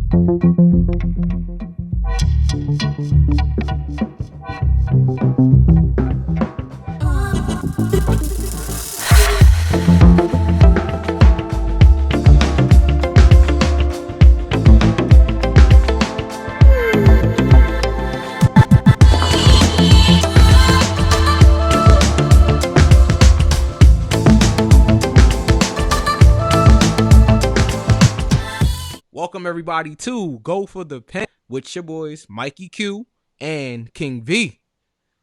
Welcome everybody to Go for the Pen with your boys Mikey Q and King V.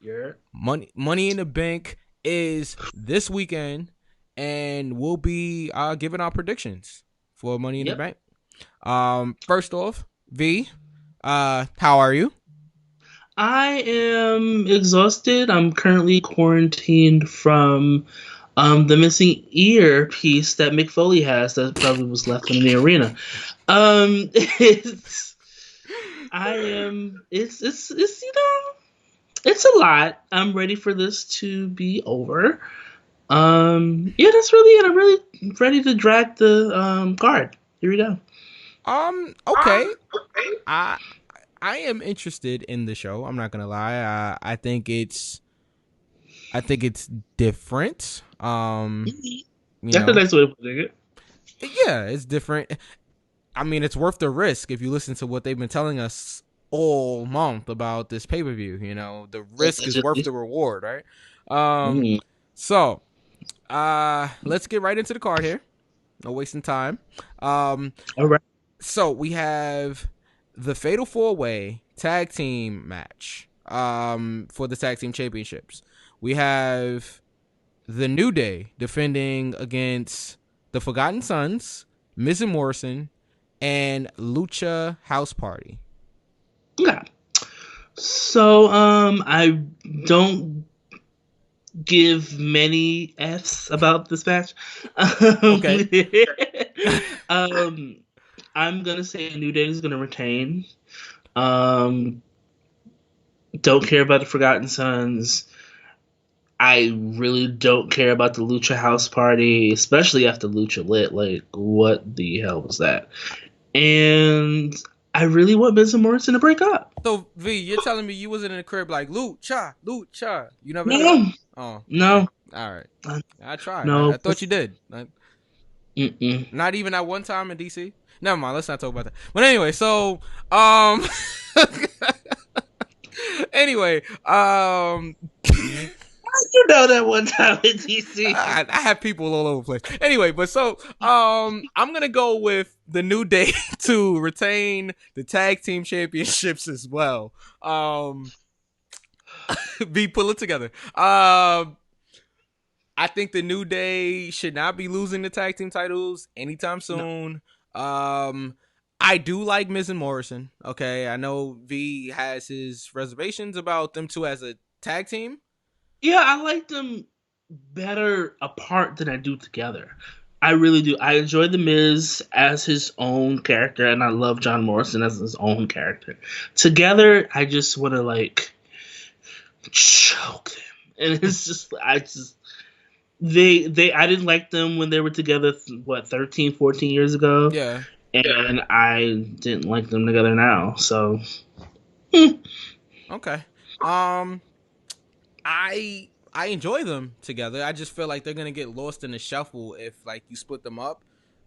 Yeah. Money in the Bank is this weekend, and we'll be giving our predictions for Money in the Bank. First off, V, how are you? I am exhausted. I'm currently quarantined from the missing ear piece that Mick Foley has that probably was left in the arena. It's it's a lot. I'm ready for this to be over. That's really it. I'm really ready to drag the card. Here we go. Okay. I am interested in the show. I'm not gonna lie. I think it's different. That's a nice way to put it. Yeah, it's different. I mean, it's worth the risk if you listen to what they've been telling us all month about this pay-per-view. You know, the risk is worth the reward, right? So, let's get right into the card here. No wasting time. All right. So we have the Fatal 4-Way Tag Team match for the Tag Team Championships. We have the New Day defending against the Forgotten Sons, Miz and Morrison, and Lucha House Party. Yeah. So, I don't give many F's about this match. Okay. I'm gonna say New Day is gonna retain. Don't care about the Forgotten Sons. I really don't care about the Lucha House Party, especially after Lucha Lit. Like, what the hell was that? And I really want Miz and Morrison to break up. So, V, you're telling me you wasn't in the crib like, Lucha. You never No. Oh. No. All right. I tried. No. I thought you did. Mm-mm. Not even at one time in DC? Never mind. Let's not talk about that. But anyway, so, anyway, You know that one time in DC. I have people all over the place. Anyway, but so I'm gonna go with the New Day to retain the tag team championships as well. Be pull it together. I think the New Day should not be losing the tag team titles anytime soon. No. I do like Miz and Morrison. Okay, I know V has his reservations about them two as a tag team. Yeah, I like them better apart than I do together. I really do. I enjoy The Miz as his own character, and I love John Morrison as his own character. Together, I just want to, like, choke them. And it's just, I didn't like them when they were together, 13, 14 years ago? Yeah. And I didn't like them together now, so. Okay. I enjoy them together. I just feel like they're gonna get lost in the shuffle if like you split them up.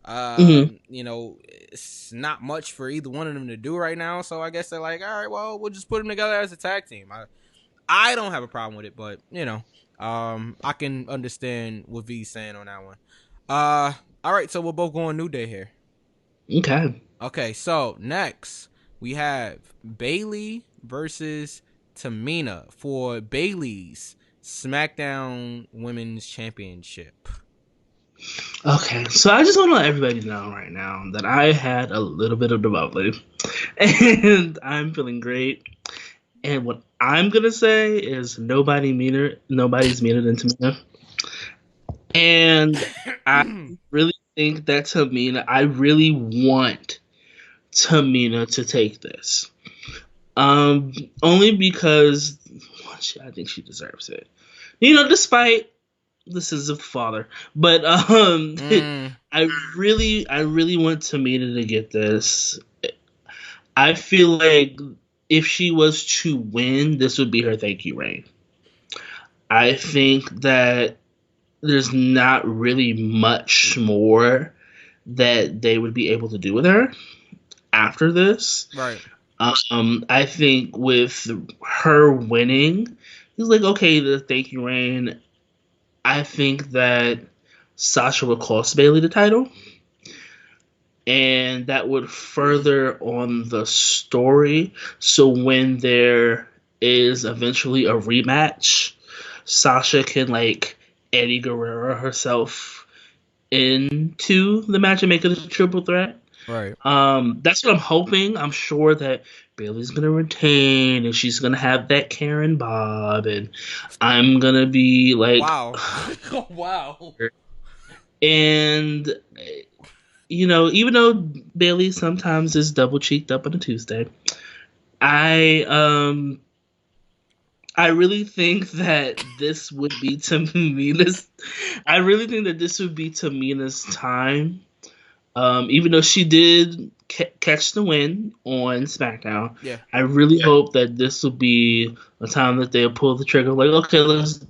You know, it's not much for either one of them to do right now. So I guess they're like, all right, well, we'll just put them together as a tag team. I don't have a problem with it, but you know, I can understand what V's saying on that one. All right, so we're both going New Day here. Okay. So next we have Bayley versus Tamina for Bayley's SmackDown Women's Championship. Okay, so I just want to let everybody know right now that I had a little bit of the bubbly, and I'm feeling great. And what I'm gonna say is nobody's meaner than Tamina. And I really think that I really want Tamina to take this. Only because I think she deserves it. You know, despite this is a father, but I really want Tamina to get this. I feel like if she was to win, this would be her thank you reign. I think that there's not really much more that they would be able to do with her after this. Right. I think with her winning, it's like, okay, the thank you reign. I think that Sasha would cost Bayley the title, and that would further on the story. So when there is eventually a rematch, Sasha can like Eddie Guerrero herself into the match and make it a triple threat. Right. That's what I'm hoping. I'm sure that Bayley's gonna retain and she's gonna have that Karen Bob, and I'm gonna be like, wow. Wow. And even though Bayley sometimes is double cheeked up on a Tuesday, I really think that this would be Tamina's. I really think that this would be Tamina's time. Even though she did catch the win on SmackDown, yeah, I really hope that this will be a time that they'll pull the trigger. Like, okay, let's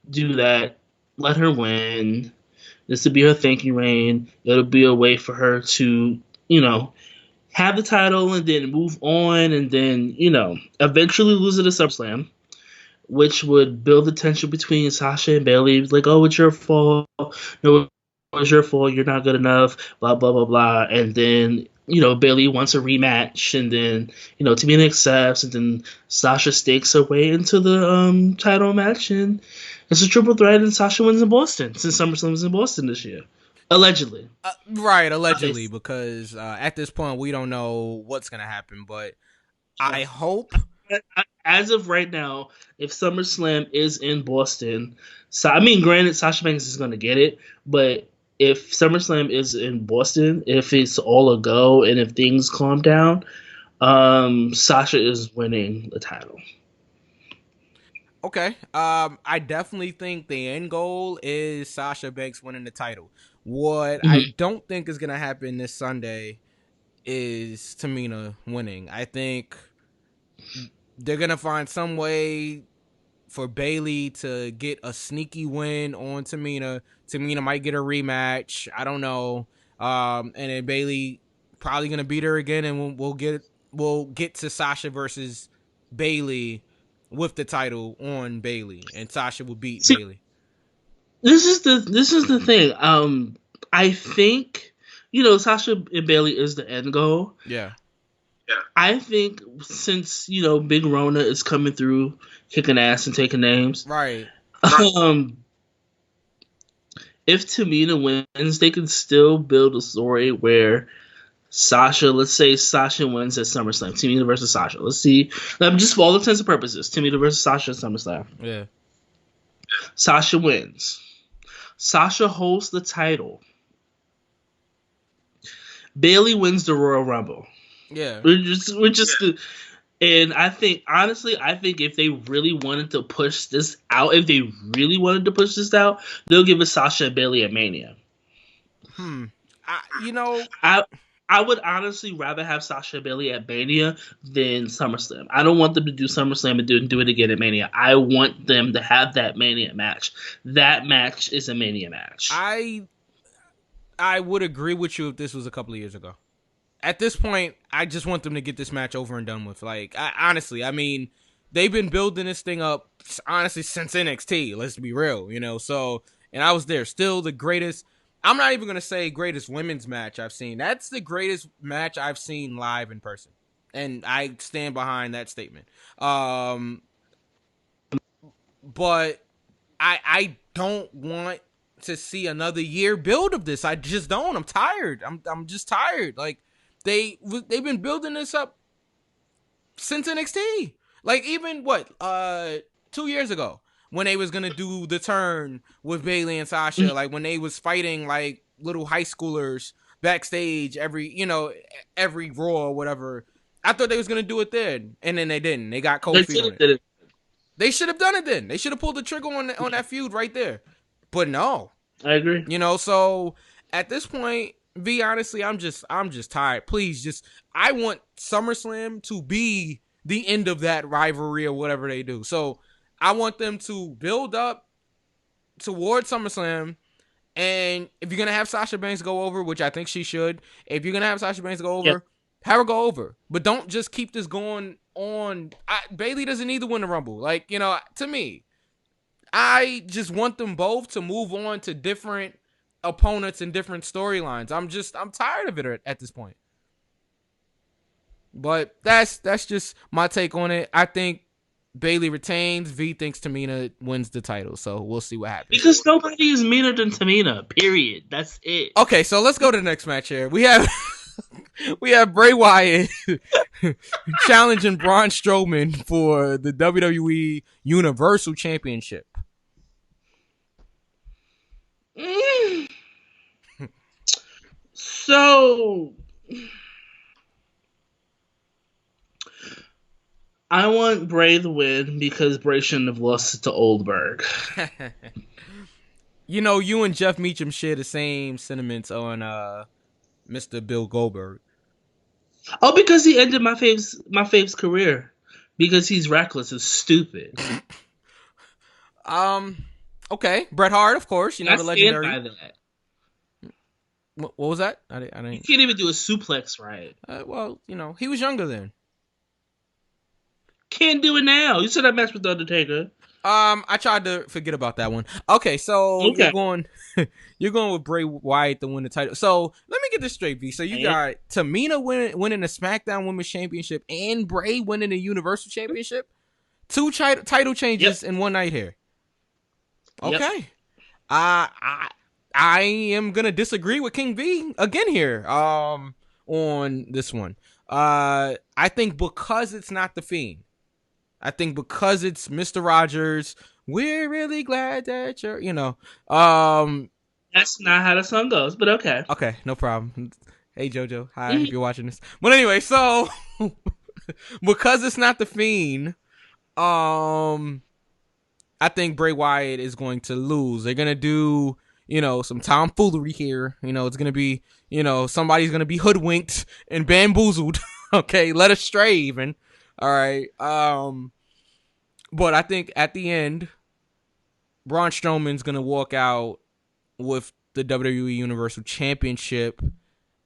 do that. Let her win. This will be her thank you reign. It'll be a way for her to, have the title and then move on and then, eventually lose it at SummerSlam, which would build the tension between Sasha and Bayley. It's like, oh, it's your fault. No, it's your fault. You're not good enough. Blah, blah, blah, blah. And then, Bayley wants a rematch. And then, Tamina accepts. And then Sasha stakes her way into the title match. And it's a triple threat. And Sasha wins in Boston since SummerSlam is in Boston this year. Allegedly. Right, allegedly. Because at this point, we don't know what's going to happen. But I hope... As of right now, if SummerSlam is in Boston, granted, Sasha Banks is going to get it, but if SummerSlam is in Boston, if it's all a go and if things calm down, Sasha is winning the title. Okay. I definitely think the end goal is Sasha Banks winning the title. What I don't think is going to happen this Sunday is Tamina winning. I think they're going to find some way for Bayley to get a sneaky win on Tamina. Tamina might get a rematch. I don't know. And then Bayley probably going to beat her again, and we'll get to Sasha versus Bayley with the title on Bayley, and Sasha will beat Bayley. This is the thing. I think Sasha and Bayley is the end goal. Yeah. I think since Big Rona is coming through, kicking ass and taking names, right? If Tamina wins, they can still build a story where Sasha, let's say Sasha wins at SummerSlam, Tamina versus Sasha. Let's see, just for all intents and purposes, Tamina versus Sasha at SummerSlam. Yeah. Sasha wins. Sasha holds the title. Bayley wins the Royal Rumble. Yeah. We're just and I think if they really wanted to push this out, they'll give it Sasha and Bayley at Mania. I would honestly rather have Sasha and Bayley at Mania than SummerSlam. I don't want them to do SummerSlam and do it again at Mania. I want them to have that Mania match. That match is a Mania match. I would agree with you if this was a couple of years ago. At this point, I just want them to get this match over and done with. Like, honestly, they've been building this thing up, honestly, since NXT. Let's be real, So, and I was there. Still the greatest. I'm not even going to say greatest women's match I've seen. That's the greatest match I've seen live in person. And I stand behind that statement. But I don't want to see another year build of this. I just don't. I'm tired. I'm just tired. Like, they've been building this up since NXT. Like, even 2 years ago when they was gonna do the turn with Bayley and Sasha, like when they was fighting like little high schoolers backstage every Raw or whatever. I thought they was gonna do it then, and then they didn't. They got cold feet on it. They should have done it then. They should have pulled the trigger on that feud right there. But no. I agree. So at this point, V, honestly, I'm just tired. Please, I want SummerSlam to be the end of that rivalry or whatever they do. So I want them to build up towards SummerSlam. And if you're going to have Sasha Banks go over, which I think she should, if you're going to have Sasha Banks go over, have her go over. But don't just keep this going on. Bayley doesn't need to win the Rumble. Like, you know, to me, I just want them both to move on to different opponents and different storylines. I'm tired of it at this point. But that's just my take on it. I think Bayley retains. V thinks Tamina wins the title. So we'll see what happens. Because nobody is meaner than Tamina. Period. That's it. Okay, so let's go to the next match here. We have Bray Wyatt challenging Braun Strowman for the WWE Universal Championship. So I want Bray to win because Bray shouldn't have lost it to Oldberg. You know, you and Jeff Meacham share the same sentiments on Mr. Bill Goldberg. Oh, because he ended my fave's career. Because he's reckless and stupid. Okay, Bret Hart, of course. You know, the legendary. By that. What was that? I didn't. You can't even do a suplex right. Well, you know, he was younger then. Can't do it now. You saw that match with the Undertaker. I tried to forget about that one. Okay, so you're going with Bray Wyatt to win the title. So let me get this straight, V. So you got Tamina winning the SmackDown Women's Championship and Bray winning the Universal Championship. 2 title changes in one night here. Okay. Yep. I am gonna disagree with King V again here. On this one. I think because it's not the Fiend. I think because it's Mr. Rogers, we're really glad that you're, you know. That's not how the song goes, but okay. Okay, no problem. Hey, JoJo. Hi, if you're watching this. But anyway, so because it's not the Fiend, I think Bray Wyatt is going to lose. They're going to do, you know, some tomfoolery here. You know, it's going to be, you know, somebody's going to be hoodwinked and bamboozled. Okay, led astray even. All right. But I think at the end, Braun Strowman's going to walk out with the WWE Universal Championship,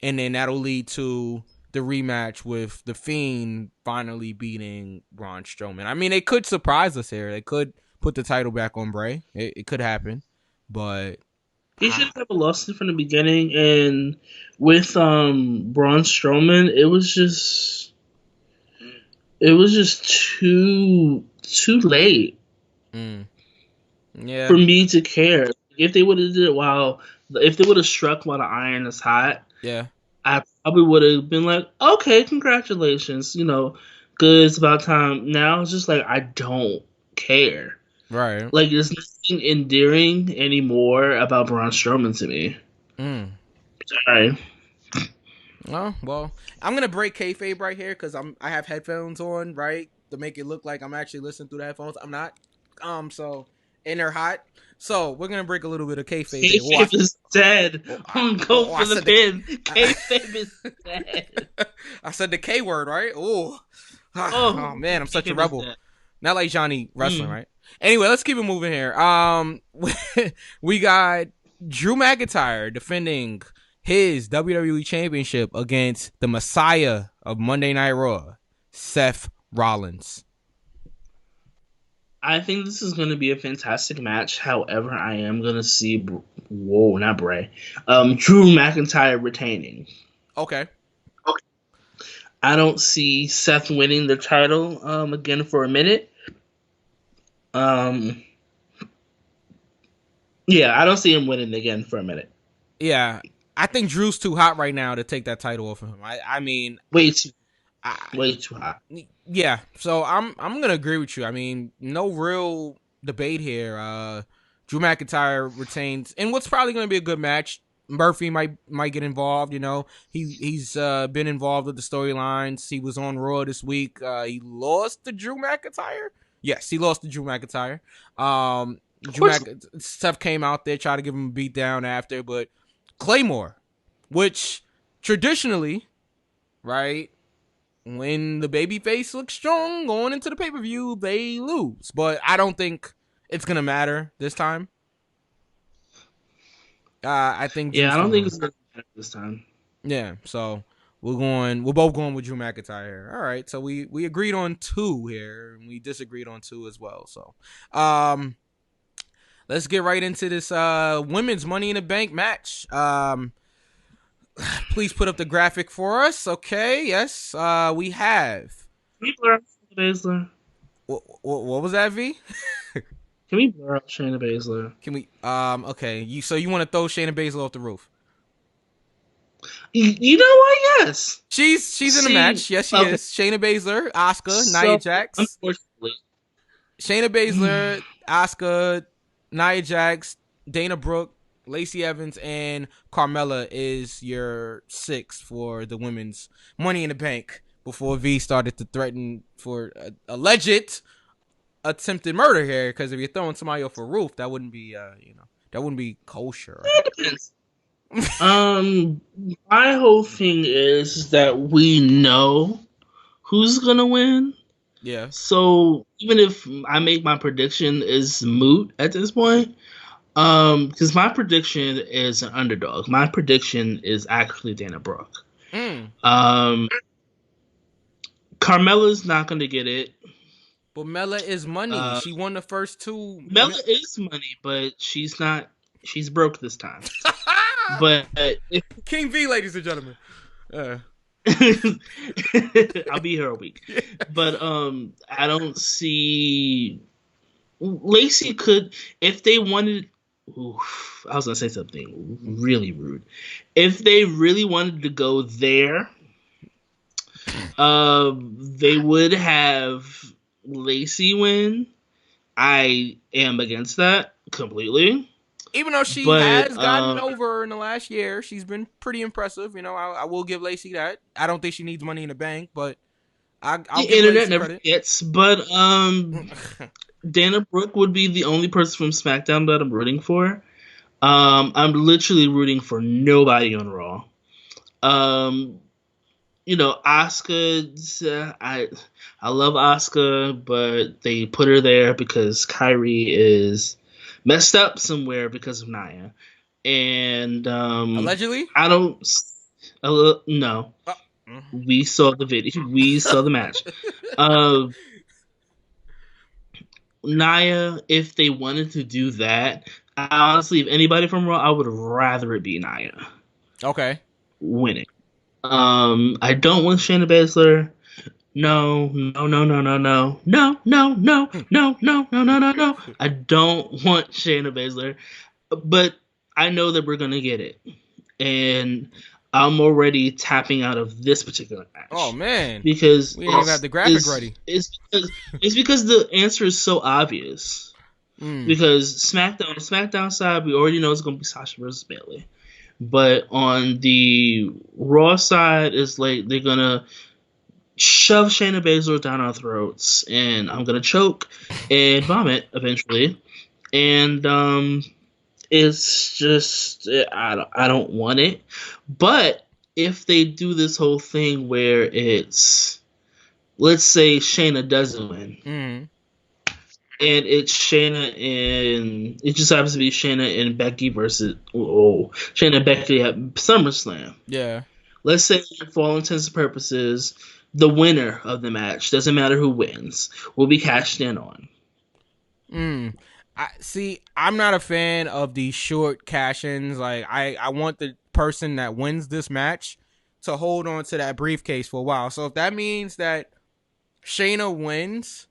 and then that'll lead to the rematch with The Fiend finally beating Braun Strowman. I mean, they could surprise us here. They could put the title back on Bray. It could happen, but he should have lost it from the beginning. And with Braun Strowman, it was just too late. Yeah, for me to care. If they would have did it if they would have struck while the iron is hot, I probably would have been like, okay, congratulations, you know, good, it's about time. Now it's just like, I don't care. Right. Like, there's nothing endearing anymore about Braun Strowman to me. Sorry. Oh, well, I'm going to break kayfabe right here because I have headphones on, right, to make it look like I'm actually listening through the headphones. I'm not. So, and they're hot. So, we're going to break a little bit of kayfabe. Kayfabe is dead. Go for the pin. Kayfabe is dead. I said the K word, right? Oh, man, I'm such a rebel. Not like Johnny wrestling, right? Anyway, let's keep it moving here. We got Drew McIntyre defending his WWE Championship against the Messiah of Monday Night Raw, Seth Rollins. I think this is going to be a fantastic match. However, I am going to see Drew McIntyre retaining. Okay. I don't see Seth winning the title again for a minute. Yeah, I don't see him winning again for a minute. Yeah, I think Drew's too hot right now to take that title off of him. I mean, way too hot. Yeah, so I'm gonna agree with you. I mean, no real debate here. Drew McIntyre retains, and what's probably gonna be a good match. Murphy might get involved. You know, he's been involved with the storylines. He was on Raw this week. He lost to Drew McIntyre. Yes, he lost to Drew McIntyre. Seth came out there, tried to give him a beat down after, but Claymore which traditionally, right, when the babyface looks strong going into the pay-per-view, they lose. But I don't think it's gonna matter this time. I think Yeah, Drew's I don't think gonna it's gonna matter this time. Yeah, so we're both going with Drew McIntyre here. All right, so we agreed on 2 here, and we disagreed on 2 as well. So, let's get right into this women's Money in the Bank match. Please put up the graphic for us. Okay, yes, we have. Can we blur out Shayna Baszler? What was that, V? Can we blur out Shayna Baszler? Can we? Okay, you want to throw Shayna Baszler off the roof? You know what? Yes. She's in the match. Yes, she is. Shayna Baszler, Asuka, Nia Jax. Unfortunately. Shayna Baszler, Asuka, Nia Jax, Dana Brooke, Lacey Evans, and Carmella is your 6 for the women's Money in the Bank before V started to threaten for alleged attempted murder here, because if you're throwing somebody off a roof, that wouldn't be that wouldn't be kosher. My whole thing is that we know who's gonna win. Yeah. So even if I make my prediction is moot at this point, because my prediction is an underdog. My prediction is actually Dana Brooke. Carmella's not gonna get it. But Mella is money. She won the first 2. Mella is money, but she's not. She's broke this time. But King V, ladies and gentlemen. I'll be here a week. But I don't see Lacey could, if they wanted. I was gonna say something really rude. If they really wanted to go there, they would have Lacey win. I am against that completely. Even though she has gotten over in the last year, she's been pretty impressive. You know, I will give Lacey that. I don't think she needs Money in the Bank, but I'll give internet Lacey never credit. forgets. But Dana Brooke would be the only person from SmackDown that I'm rooting for. I'm literally rooting for nobody on Raw. You know, Asuka. I love Asuka, but they put her there because Kyrie is messed up somewhere because of Nia, and allegedly, I don't. No, we saw the video. We saw the match. Nia, if they wanted to do that, honestly, if anybody from Raw, I would rather it be Nia. Okay, winning. I don't want Shayna Baszler. No. I don't want Shayna Baszler, but I know that we're gonna get it, and I'm already tapping out of this particular match. Oh man, because we didn't even have the graphic ready. It's because the answer is so obvious. Because SmackDown side, we already know it's gonna be Sasha versus Bayley, but on the Raw side, it's like they're gonna shove Shayna Baszler down our throats, and I'm gonna choke and vomit eventually. And it's just I don't want it. But if they do this whole thing where it's, let's say Shayna doesn't win, and it's Shayna and it just happens to be Shayna and Becky versus Shayna and Becky at SummerSlam. Yeah. Let's say for all intents and purposes, the winner of the match, doesn't matter who wins, will be cashed in on. I'm not a fan of these short cash-ins. Like, I want the person that wins this match to hold on to that briefcase for a while. So if that means that Shayna wins,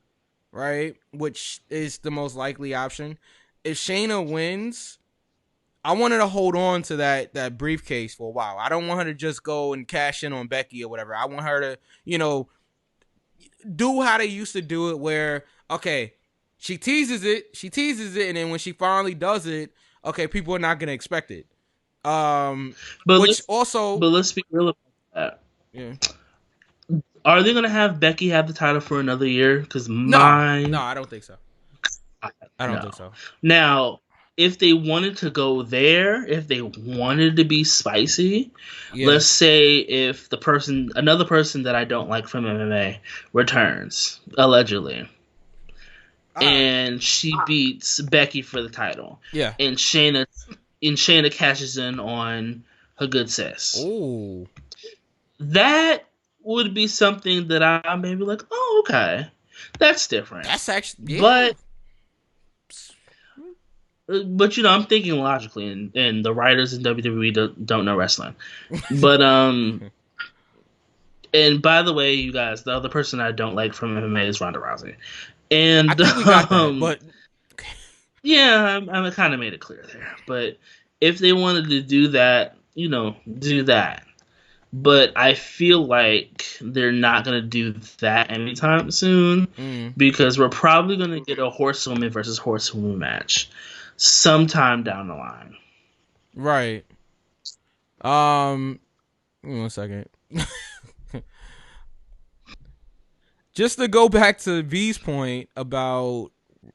right, which is the most likely option, if Shayna wins, I want her to hold on to that briefcase for a while. I don't want her to just go and cash in on Becky or whatever. I want her to, do how they used to do it where, okay, she teases it, and then when she finally does it, okay, people are not going to expect it. But let's be real about that. Yeah. Are they going to have Becky have the title for another year? Because no, I don't think so. I don't think so. Now, if they wanted to go there, if they wanted to be spicy, let's say if another person that I don't like from MMA returns, allegedly, and she beats Becky for the title, and Shayna cashes in on her good sis. Ooh. That would be something that I may be like, oh, okay, that's different. That's actually, But I'm thinking logically, and the writers in WWE don't know wrestling. But and by the way, you guys, the other person I don't like from MMA is Ronda Rousey, and I think we got that, but yeah, I kind of made it clear there. But if they wanted to do that, do that. But I feel like they're not going to do that anytime soon because we're probably going to get a horsewoman versus horsewoman match sometime down the line. Right. 1 second. Just to go back to V's point about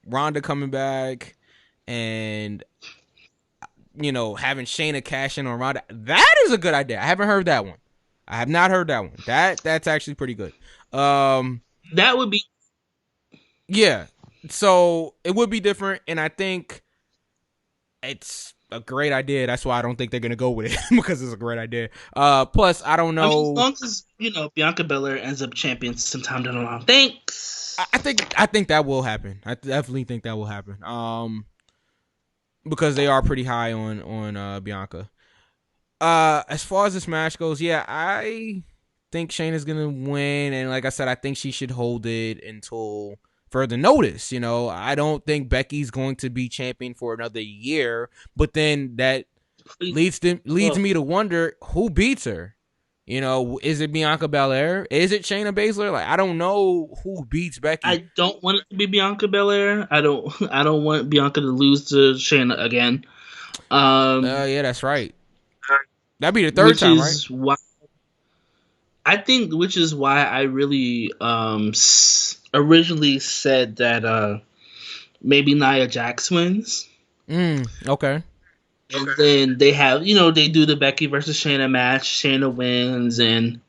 Ronda coming back and having Shayna cash in on Ronda, that is a good idea. I haven't heard that one. I have not heard that one. That's actually pretty good. That would be, yeah. So it would be different, and I think it's a great idea. That's why I don't think they're gonna go with it because it's a great idea. Plus, I don't know. As long as Bianca Belair ends up champion sometime down the line. Thanks. I think that will happen. I definitely think that will happen. Because they are pretty high on Bianca. As far as this match goes, yeah, I think Shayna's gonna win, and like I said, I think she should hold it until further notice. I don't think Becky's going to be champion for another year, but then that leads me to wonder who beats her. Is it Bianca Belair? Is it Shayna Baszler? Like, I don't know who beats Becky. I don't want it to be Bianca Belair. I don't want Bianca to lose to Shayna again. Yeah, that's right. That'd be the third time, right? Which is why I really originally said that maybe Nia Jax wins. Okay. And then they have, they do the Becky versus Shayna match. Shayna wins, and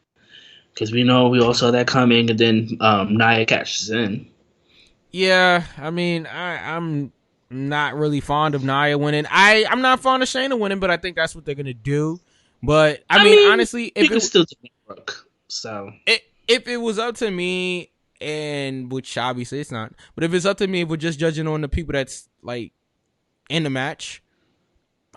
because we all saw that coming, and then Nia cashes in. Yeah, I mean, I'm not really fond of Nia winning. I'm not fond of Shayna winning, but I think that's what they're gonna do. But I mean, honestly, if it still work, so if it was up to me, and which obviously it's not, but if it's up to me, if we're just judging on the people that's like in the match,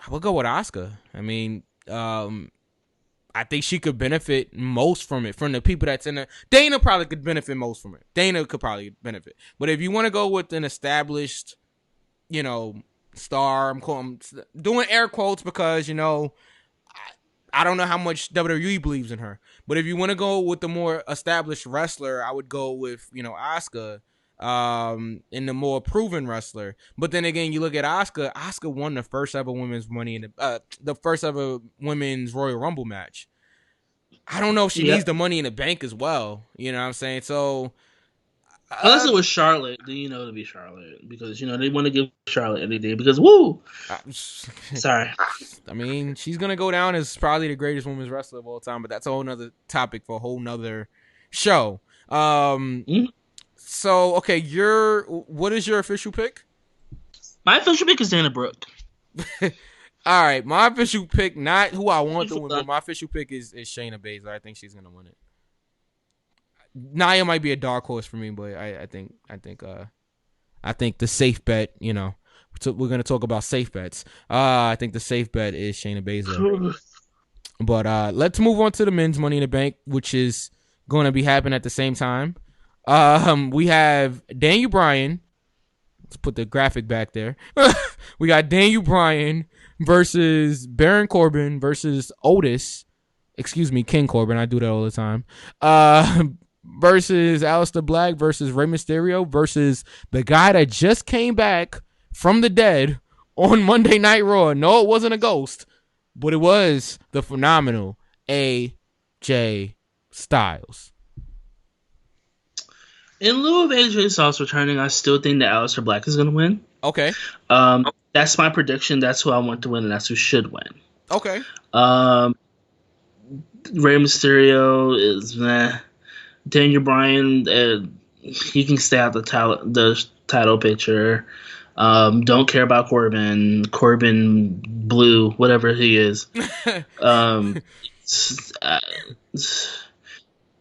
I would go with Asuka. I mean, I think she could benefit most from it, from the people that's in there. Dana probably could benefit most from it. Dana could probably benefit. But if you want to go with an established, star, I'm doing air quotes because, I don't know how much WWE believes in her. But if you want to go with the more established wrestler, I would go with, Asuka. In the more proven wrestler. But then again, you look at Asuka. Asuka won the first ever women's the first ever women's Royal Rumble match. I don't know if she needs the Money in the Bank as well. You know what I'm saying? So unless it was Charlotte, then it'll be Charlotte because they want to give Charlotte any day because woo. Sorry. I mean, she's gonna go down as probably the greatest women's wrestler of all time, but that's a whole nother topic for a whole nother show. So, okay, what is your official pick? My official pick is Dana Brooke. All right, my official pick, not who I want to win, but my official pick is Shayna Baszler. I think she's gonna win it. Nia might be a dark horse for me, but I think the safe bet. We're gonna talk about safe bets. I think the safe bet is Shayna Baszler. But let's move on to the men's Money in the Bank, which is going to be happening at the same time. We have Daniel Bryan. Let's put the graphic back there. We got Daniel Bryan versus Baron Corbin versus Otis. Excuse me, King Corbin. I do that all the time. Versus Aleister Black versus Rey Mysterio versus the guy that just came back from the dead on Monday Night Raw. No, it wasn't a ghost, but it was the phenomenal AJ Styles. In lieu of AJ Styles returning, I still think that Aleister Black is going to win. Okay. That That's my prediction. That's who I want to win, and that's who should win. Okay. Rey Mysterio is meh. Daniel Bryan, he can stay out the title picture. Don't care about Corbin. Corbin Blue, whatever he is.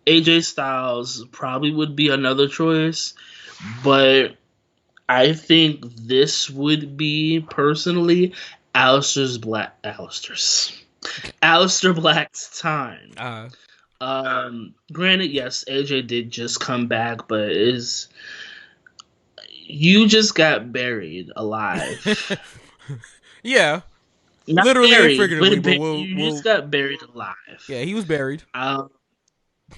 AJ Styles probably would be another choice, but I think this would be personally Aleister Black's time. Granted, yes, AJ did just come back, but you just got buried alive. Yeah. Not literally buried, and figuratively, but you just got buried alive. Yeah, he was buried. I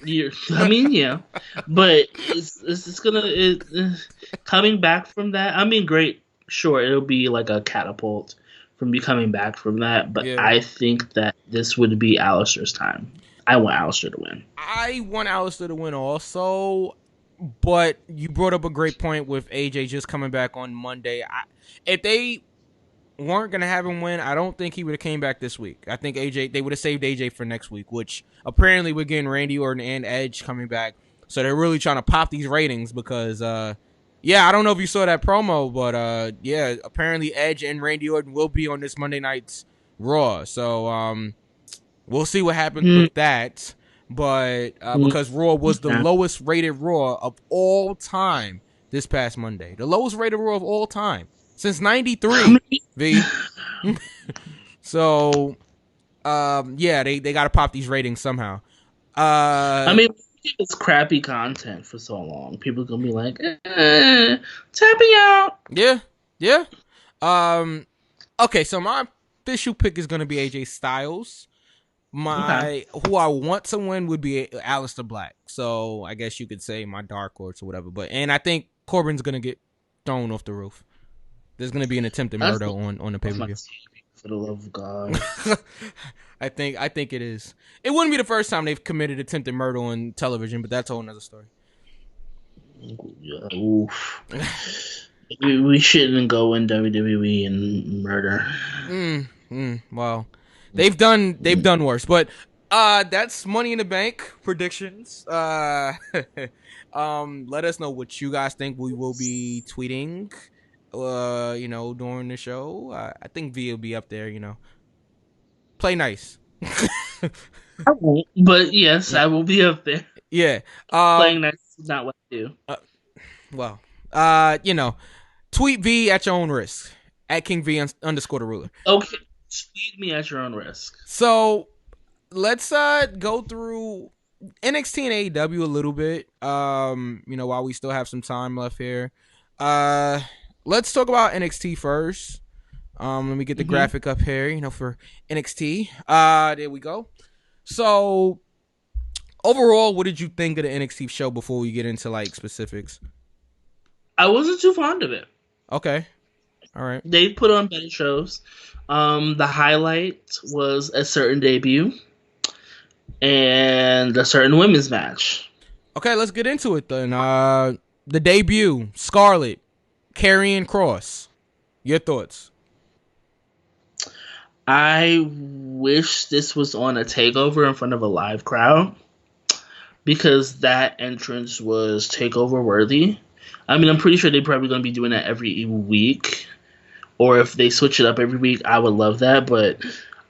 mean, yeah, but it's gonna coming back from that. I mean, great, sure, it'll be like a catapult from you coming back from that. But yeah. I think that this would be Aleister's time. I want Aleister to win. I want Aleister to win also, but you brought up a great point with AJ just coming back on Monday. If they weren't going to have him win, I don't think he would have came back this week. I think they would have saved AJ for next week, which apparently we're getting Randy Orton and Edge coming back. So they're really trying to pop these ratings because, I don't know if you saw that promo, but, apparently Edge and Randy Orton will be on this Monday night's Raw. So, we'll see what happens with that. But because Raw was the lowest rated Raw of all time this past Monday. The lowest rated Raw of all time. Since 93, V. So, they got to pop these ratings somehow. I mean, it's crappy content for so long. People are going to be like, tapping out. Yeah. Okay, so my official pick is going to be AJ Styles. Who I want to win would be Aleister Black. So, I guess you could say my dark horse or whatever. And I think Corbin's going to get thrown off the roof. There's going to be an attempted murder on the pay-per-view. For the love of God. I think it is. It wouldn't be the first time they've committed attempted murder on television, but that's a whole nother story. Oof. We shouldn't go in WWE and murder. Well, they've done worse, but that's Money in the Bank predictions. Let us know what you guys think. We will be tweeting during the show. I think V will be up there, Play nice. I won't, but yes, I will be up there. Yeah. Playing nice is not what I do. Tweet V at your own risk. At King V _ the ruler. Okay. Tweet me at your own risk. So let's go through NXT and AEW a little bit. While we still have some time left here. Let's talk about NXT first. Let me get the graphic up here, for NXT. There we go. So, overall, what did you think of the NXT show before we get into, specifics? I wasn't too fond of it. Okay. All right. They put on better shows. The highlight was a certain debut and a certain women's match. Okay, let's get into it then. The debut, Scarlett. Karrion Kross. Your thoughts? I wish this was on a takeover in front of a live crowd because that entrance was takeover worthy. I mean, I'm pretty sure they're probably going to be doing that every week, or if they switch it up every week, I would love that. But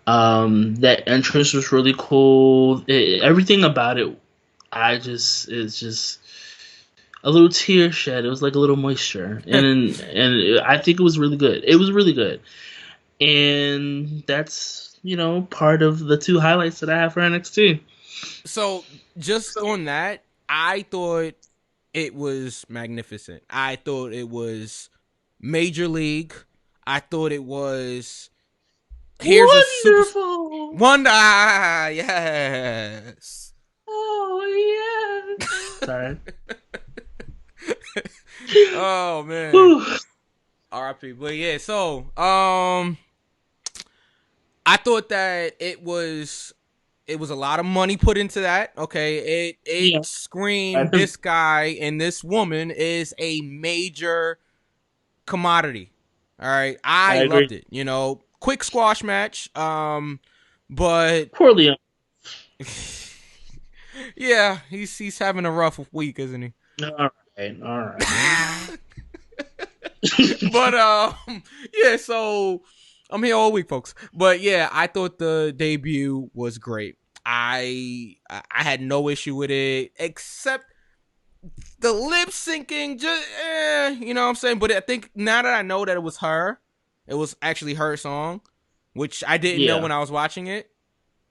that entrance was really cool. Everything about it, it's just a little tear shed. It was like a little moisture, and I think it was really good. It was really good, and that's part of the two highlights that I have for NXT. So just on that, I thought it was magnificent. I thought it was major league. I thought it was wonderful. Yes. Oh yeah. Sorry. Oh man. R.I.P. But yeah, so I thought that it was a lot of money put into that. Okay, it screamed this guy and this woman is a major commodity. All right, I I agree. loved it. You know, quick squash match. But Poorly. yeah, he's having a rough week, isn't he? All right. But yeah. So I'm here all week, folks. But yeah, I thought the debut was great. I had no issue with it, except the lip syncing. Just you know what I'm saying. But I think now that I know that it was her, it was actually her song, which I didn't know when I was watching it.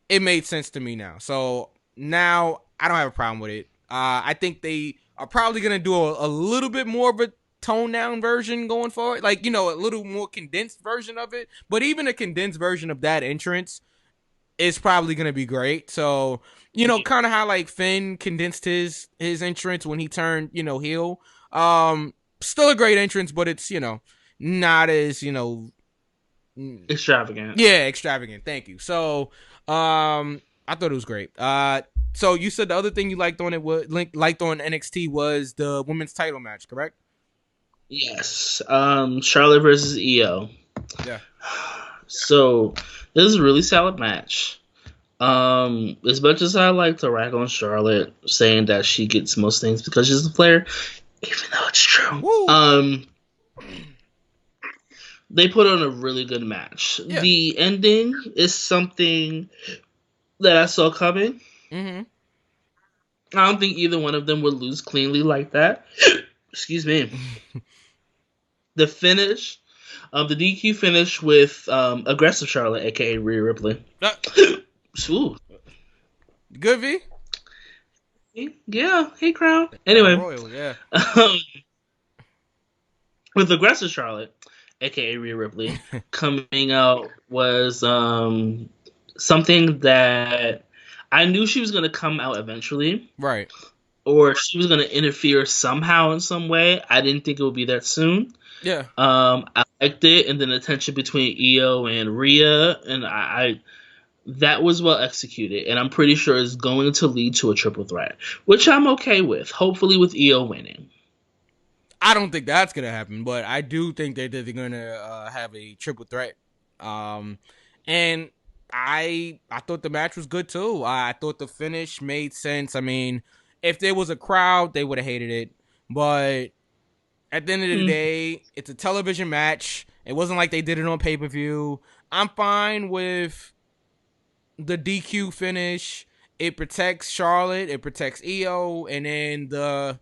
It made sense to me now. So now I don't have a problem with it. I think they are probably gonna do a little bit more of a toned down version going forward, like, you know, a little more condensed version of it. But even a condensed version of that entrance is probably gonna be great. So, you know, kind of how like Finn condensed his entrance when he turned, you know, heel. Still a great entrance, but it's, you know, not as, you know, extravagant. Yeah, extravagant. Thank you. So, I thought it was great. So you said the other thing you liked on it was liked on NXT was the women's title match, correct? Yes. Charlotte versus Io. Yeah. So this is a really solid match. As much as I like to rag on Charlotte, saying that she gets most things because she's a player, even though it's true. Woo. They put on a really good match. Yeah. The ending is something that I saw coming. Mm-hmm. I don't think either one of them would lose cleanly like that. Excuse me. The finish, the DQ finish with aggressive Charlotte, aka Rhea Ripley. Ooh. Good V. Yeah. Hey, Crown. Anyway, Royal, yeah. With aggressive Charlotte, aka Rhea Ripley, coming out was something that I knew she was going to come out eventually. Right. Or she was going to interfere somehow in some way. I didn't think it would be that soon. Yeah. I liked it, and then the tension between Io and Rhea, and I that was well executed, and I'm pretty sure it's going to lead to a triple threat, which I'm okay with. Hopefully, with Io winning. I don't think that's gonna happen, but I do think that they're gonna have a triple threat. And I thought the match was good too. I thought the finish made sense. I mean, if there was a crowd, they would have hated it, but at the end of the day, it's a television match. It wasn't like they did it on pay-per-view. I'm fine with the DQ finish. It protects Charlotte. It protects Io. And then the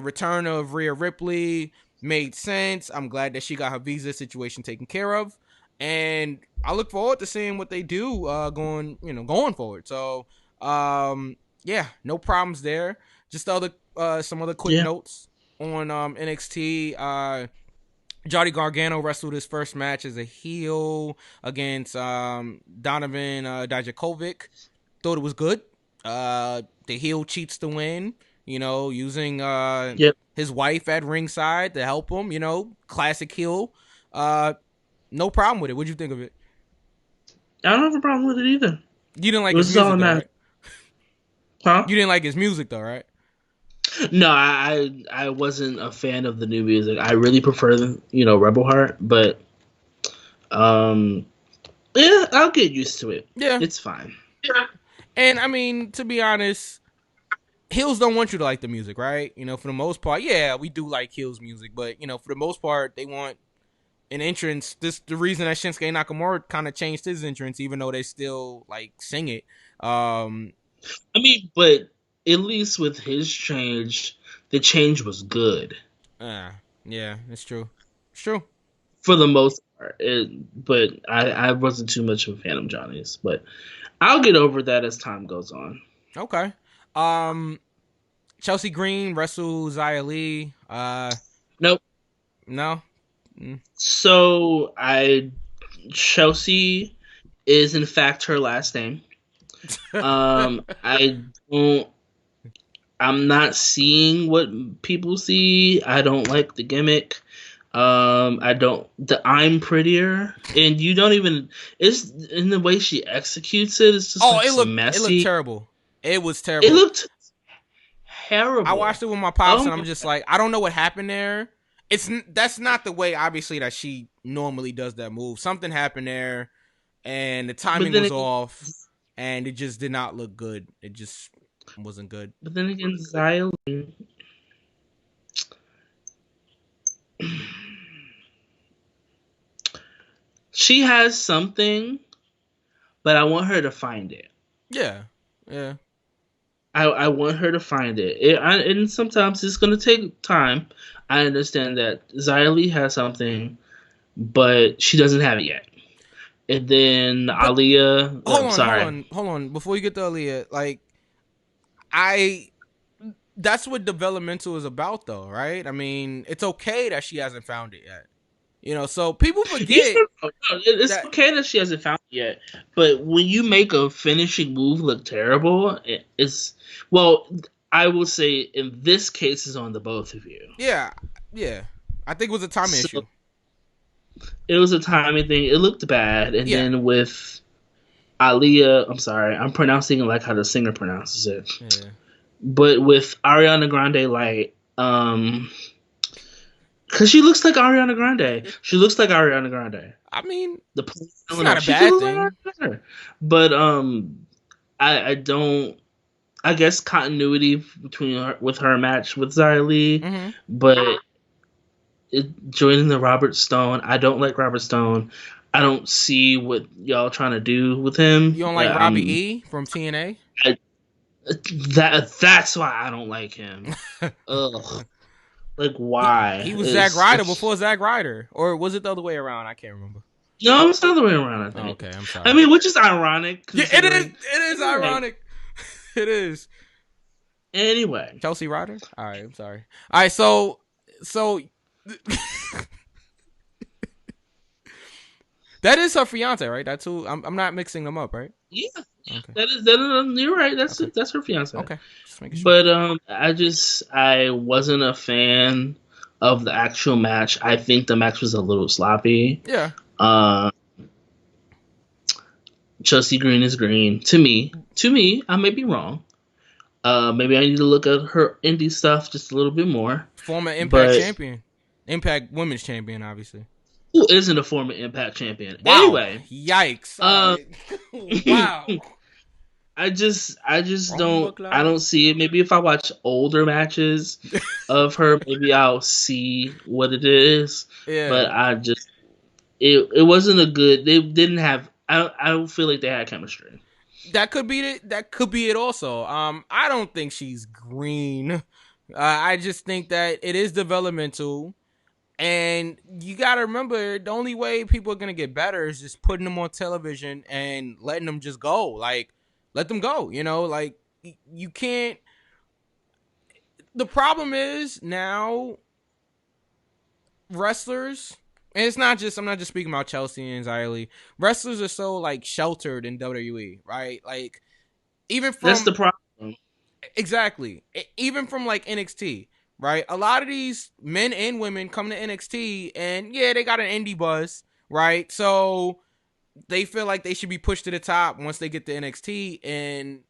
return of Rhea Ripley made sense. I'm glad that she got her visa situation taken care of. And I look forward to seeing what they do going forward. So, yeah, no problems there. Just some other quick notes on NXT. Johnny Gargano wrestled his first match as a heel against Donovan Dijakovic. Thought it was good. The heel cheats to win, you know, using his wife at ringside to help him, you know, classic heel. No problem with it. What'd you think of it? I don't have a problem with it either. You didn't like his music, though, right? Huh? You didn't like his music, though, right? No, I wasn't a fan of the new music. I really prefer Rebel Heart, but yeah, I'll get used to it. Yeah, it's fine. Yeah. And I mean, to be honest, heels don't want you to like the music, right? You know, for the most part, yeah, we do like heels music, but you know, for the most part, they want an entrance. The reason that Shinsuke Nakamura kind of changed his entrance, even though they still like sing it. I mean, but at least with his change, the change was good. Yeah, it's true. It's true. For the most part. But I wasn't too much of a fan of Johnny's. But I'll get over that as time goes on. Okay. Chelsea Green wrestles Xia Li. Nope. No? So, Chelsea is in fact her last name. I'm not seeing what people see. I don't like the gimmick. I'm prettier, and you don't even. It's in the way she executes it. It's just messy. It looked terrible. It was terrible. It looked terrible. I watched it with my pops, and I'm just like, I don't know what happened there. that's not the way, obviously, that she normally does that move. Something happened there, and the timing was off, and it just did not look good. It just wasn't good. But then again, Xylee, she has something, but I want her to find it. Yeah. I want her to find it. And sometimes it's going to take time. I understand that Xylee has something, but she doesn't have it yet. And then Aaliyah. Hold on. Before you get to Aaliyah, like, that's what developmental is about, though, right? I mean, it's okay that she hasn't found it yet. You know, so people forget. It's okay that she hasn't found it yet, but when you make a finishing move look terrible, I will say in this case is on the both of you. Yeah. I think it was a timing issue. It was a timing thing. It looked bad, and then with Aaliyah, I'm sorry, I'm pronouncing it like how the singer pronounces it. Yeah. But with Ariana Grande, like, because she looks like Ariana Grande. She looks like Ariana Grande. I mean, it's not a bad thing. But I don't. I guess continuity between her with her match with Xylee, but joining the Robert Stone. I don't like Robert Stone. I don't see what y'all trying to do with him. You don't like Robbie E from TNA? That's why I don't like him. Ugh. Like, why? He was Zack Ryder before Zack Ryder. Or was it the other way around? I can't remember. No, it's the other way around, I think. Oh, okay, I'm sorry. I mean, which is ironic. Yeah, it is ironic. It is. Anyway. Chelsea Ryder? All right, I'm sorry. All right, so that is her fiance, right? That's who. I'm not mixing them up, right? Yeah. Okay. You're right. That's her fiance. Okay. Just making sure. But I wasn't a fan of the actual match. I think the match was a little sloppy. Yeah. Chelsea Green is green to me. I may be wrong. Maybe I need to look at her indie stuff just a little bit more. Former Impact champion, Impact Women's champion, obviously. Who isn't a former Impact champion? Wow. Anyway, yikes! Wow. I just don't see it. Maybe if I watch older matches of her, maybe I'll see what it is. Yeah. But it wasn't a good. They didn't have. I don't feel like they had chemistry. That could be it. That could be it. Also, I don't think she's green. I just think that it is developmental. And you got to remember, the only way people are going to get better is just putting them on television and letting them just go. Like, let them go, you know? Like, you can't... The problem is, now, wrestlers... And it's not just... I'm not just speaking about Chelsea and Xylee. Wrestlers are so, like, sheltered in WWE, right? Like, even from... That's the problem. Exactly. Even from, like, NXT... Right, a lot of these men and women come to NXT, and yeah, they got an indie buzz, right? So they feel like they should be pushed to the top once they get to NXT, and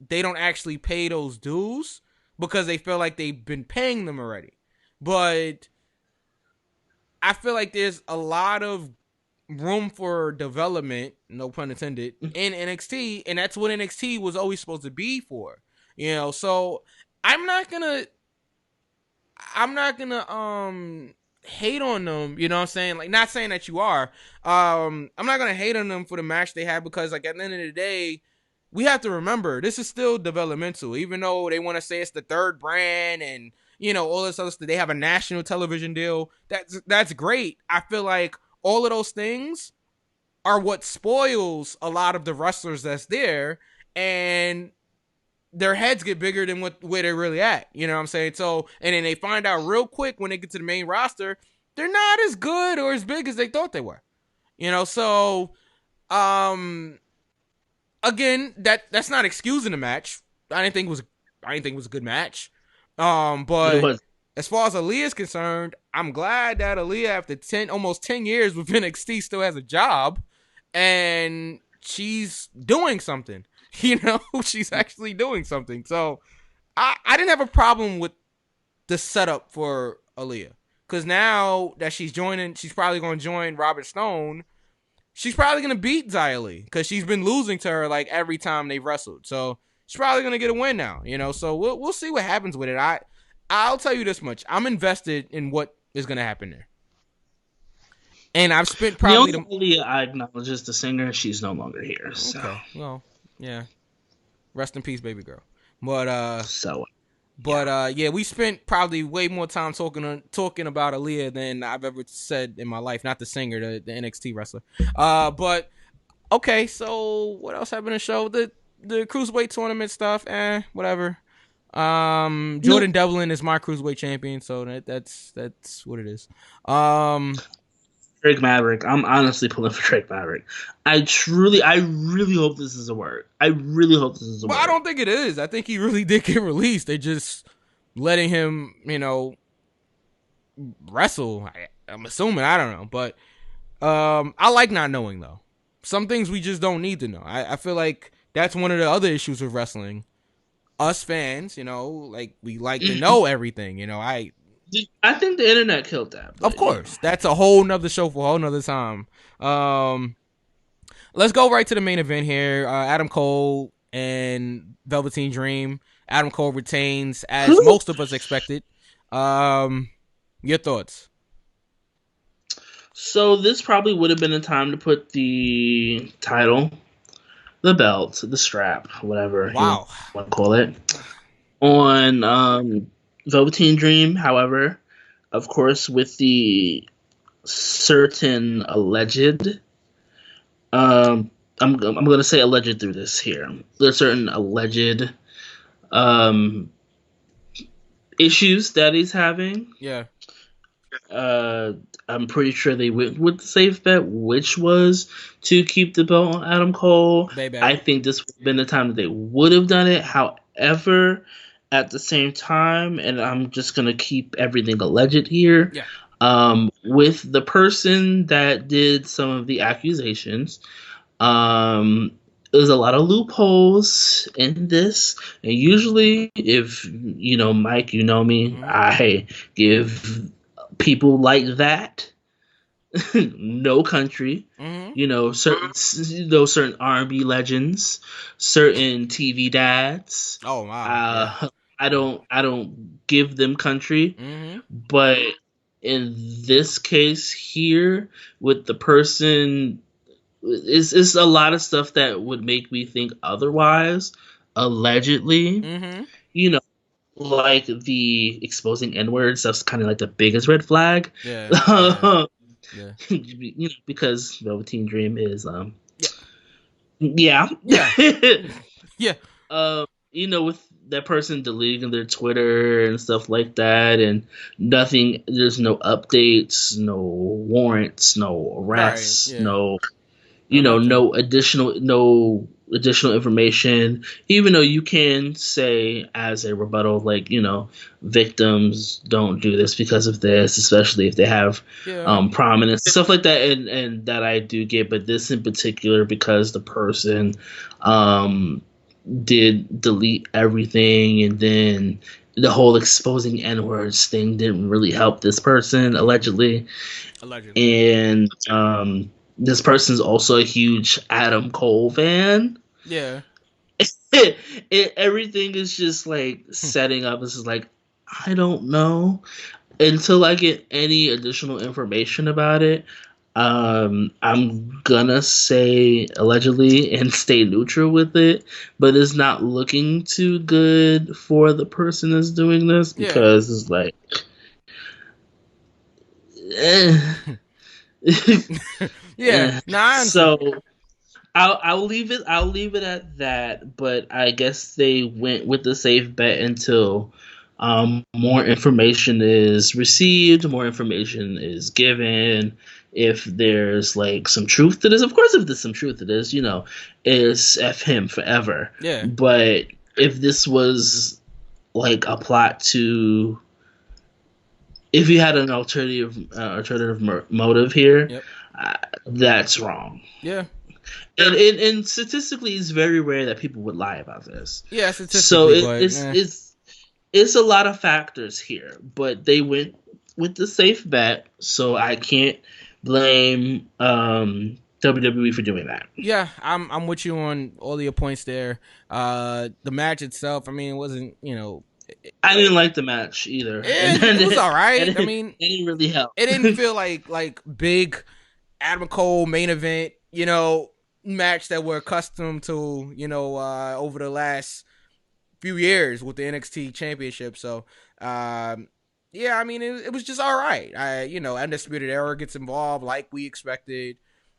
they don't actually pay those dues because they feel like they've been paying them already. But I feel like there's a lot of room for development, no pun intended, in NXT, and that's what NXT was always supposed to be for, you know. So I'm not gonna hate on them, you know what I'm saying? Like, not saying that you are. I'm not gonna hate on them for the match they had, because, like, at the end of the day, we have to remember this is still developmental. Even though they want to say it's the third brand and, you know, all this other stuff, they have a national television deal. That's great. I feel like all of those things are what spoils a lot of the wrestlers that's there, and their heads get bigger than where they're really at. You know what I'm saying? So, and then they find out real quick when they get to the main roster, they're not as good or as big as they thought they were. You know, so, again, that's not excusing the match. I didn't think it was a good match. But as far as Aaliyah is concerned, I'm glad that Aaliyah, after almost 10 years with NXT, still has a job, and she's doing something. You know, she's actually doing something. So I didn't have a problem with the setup for Aaliyah, because now that she's probably going to join Robert Stone. She's probably going to beat Xia Li because she's been losing to her like every time they've wrestled. So she's probably going to get a win now, you know. So we'll see what happens with it. I'll tell you this much: I'm invested in what is going to happen there. And I've spent probably the only I acknowledge is the singer. She's no longer here. So. Okay, well, yeah. Rest in peace, baby girl. But we spent probably way more time talking about Aaliyah than I've ever said in my life. Not the singer, the NXT wrestler. But okay, so what else happened in the show? The cruiserweight tournament stuff, whatever. Jordan Devlin is my cruiserweight champion, so that's what it is. Drake Maverick. I'm honestly pulling for Drake Maverick. I really hope this is a word. I really hope this is a word. Well, I don't think it is. I think he really did get released. They just letting him, you know, wrestle. I'm assuming. I don't know. But I like not knowing, though. Some things we just don't need to know. I feel like that's one of the other issues with wrestling. Us fans, you know, like we like to know everything. You know, I think the internet killed that. Of course. That's a whole nother show for a whole nother time. Let's go right to the main event here. Adam Cole and Velveteen Dream. Adam Cole retains, as most of us expected. Your thoughts? So this probably would have been a time to put the title, the belt, the strap, whatever you want to call it, on Velveteen Dream. However, of course, with the certain alleged, I'm going to say alleged through this here. There's certain alleged issues that he's having. Yeah. I'm pretty sure they went with the safe bet, which was to keep the belt on Adam Cole. I think this would have been the time that they would have done it. However, at the same time, and I'm just going to keep everything alleged here, with the person that did some of the accusations, there's a lot of loopholes in this. And usually, if, you know, Mike, you know me, I give people like that no country. You know, certain R&B legends, certain TV dads. Oh wow. I don't give them country, but in this case here, with the person, it's a lot of stuff that would make me think otherwise. Allegedly, you know, like the exposing N-words. That's kind of like the biggest red flag. Yeah. You know, because Velveteen Dream is yeah. You know, with that person deleting their Twitter and stuff like that, and nothing. There's no updates, no warrants, no arrests, no additional information. Even though you can say as a rebuttal, like, you know, victims don't do this because of this, especially if they have prominence, stuff like that, and that I do get. But this in particular, because the person did delete everything, and then the whole exposing N-words thing didn't really help this person, allegedly. And this person's also a huge Adam Cole fan. Yeah. Everything is just like setting up. This is like, I don't know. Until I get any additional information about it, I'm gonna say allegedly and stay neutral with it, but it's not looking too good for the person that's doing this, because it's like so I'll leave it at that. But I guess they went with the safe bet until more information is received, more information is given. If there's like some truth to this, of course, if there's some truth to this, you know, it's F him forever. Yeah. But if this was like a plot to, if you had an alternative motive here, that's wrong. Yeah. And statistically, it's very rare that people would lie about this. Yeah, statistically. So it's a lot of factors here, but they went with the safe bet, so I can't blame WWE for doing that. Yeah, I'm with you on all of your points there. The match itself, I mean, it wasn't, I didn't like the match either, it was all right. I it mean, didn't really help. it didn't feel like big Adam Cole main event, match that we're accustomed to, over the last few years with the NXT Championship. So, yeah, I mean, it was just all right. Undisputed Era gets involved like we expected.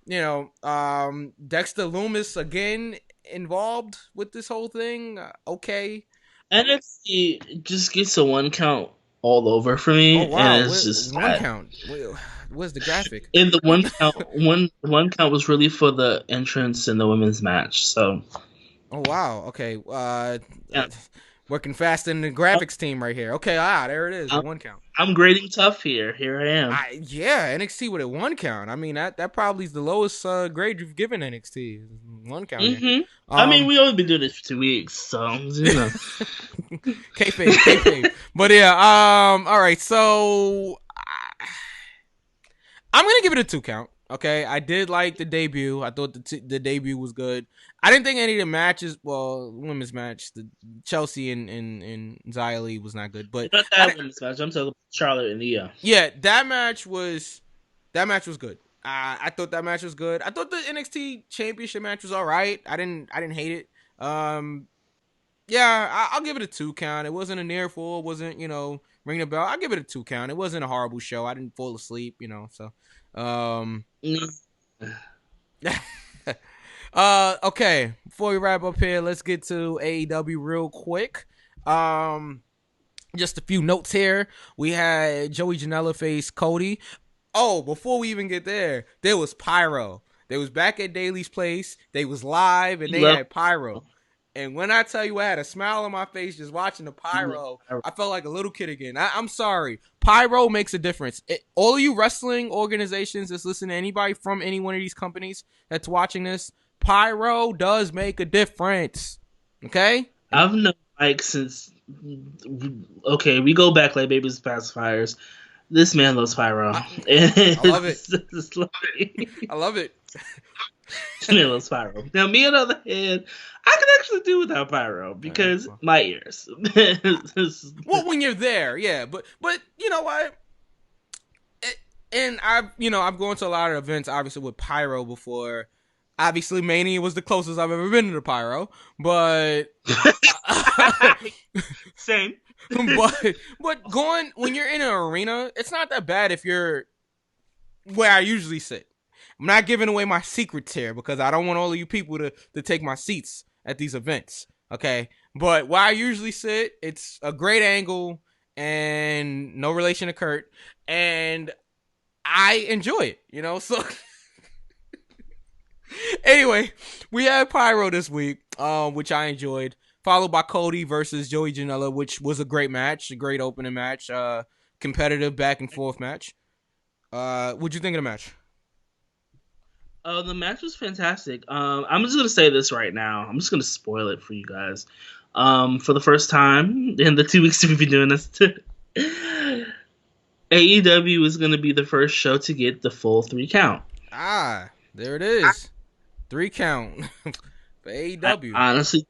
Dexter Lumis again involved with this whole thing. Okay. NXT just gets a 1 count all over for me. Oh wow, and it's just one count. Where's the graphic? In the 1 count, one count was really for the entrance in the women's match. So. Oh wow. Okay. Yeah. Working fast in the graphics team right here. Okay, there it is. 1 count. I'm grading tough here. Here I am. NXT with a 1 count. I mean, that probably is the lowest grade you've given NXT. 1 count. Mm-hmm. I mean, we only been doing this for 2 weeks, so Kayfabe. But yeah. All right. So I'm gonna give it a 2 count. Okay, I did like the debut. I thought the debut was good. I didn't think any of the matches, women's match, the Chelsea and Xia Li was not good. But not that women's match. I'm talking about Charlotte and Nia. Yeah, that match was good. I thought that match was good. I thought the NXT Championship match was all right. I didn't hate it. Yeah, I'll give it a 2 count. It wasn't a near full. It wasn't ring the bell. I'll give it a 2 count. It wasn't a horrible show. I didn't fall asleep. So. Okay, before we wrap up here, let's get to AEW real quick. Just a few notes here. We had Joey Janela face Cody. Oh, before we even get there was pyro. They was back at Daly's place. They was live and they had pyro. And when I tell you I had a smile on my face just watching the pyro, I felt like a little kid again. I'm sorry. Pyro makes a difference. All of you wrestling organizations that's listening to anybody from any one of these companies that's watching this, pyro does make a difference. Okay? I've known Mike since... Okay, we go back like babies pacifiers. This man loves pyro. I love it. I love it. Loves pyro. Now, me on the other hand, I can actually do without pyro because my ears. Well, when you're there, yeah, but you know what? And I've gone to a lot of events, obviously with pyro before. Obviously, Mania was the closest I've ever been to the pyro, but same. but going when you're in an arena, it's not that bad if you're where I usually sit. I'm not giving away my secrets here because I don't want all of you people to take my seats at these events, okay? But where I usually sit, it's a great angle and no relation to Kurt, and I enjoy it, so... Anyway, we had pyro this week, which I enjoyed, followed by Cody versus Joey Janela, which was a great match, a great opening match, competitive back and forth match. What'd you think of the match? The match was fantastic. I'm just gonna say this right now. I'm just gonna spoil it for you guys. For the first time in the 2 weeks we've been doing this, AEW is gonna be the first show to get the full 3 count. There it is. 3 count for AEW. I honestly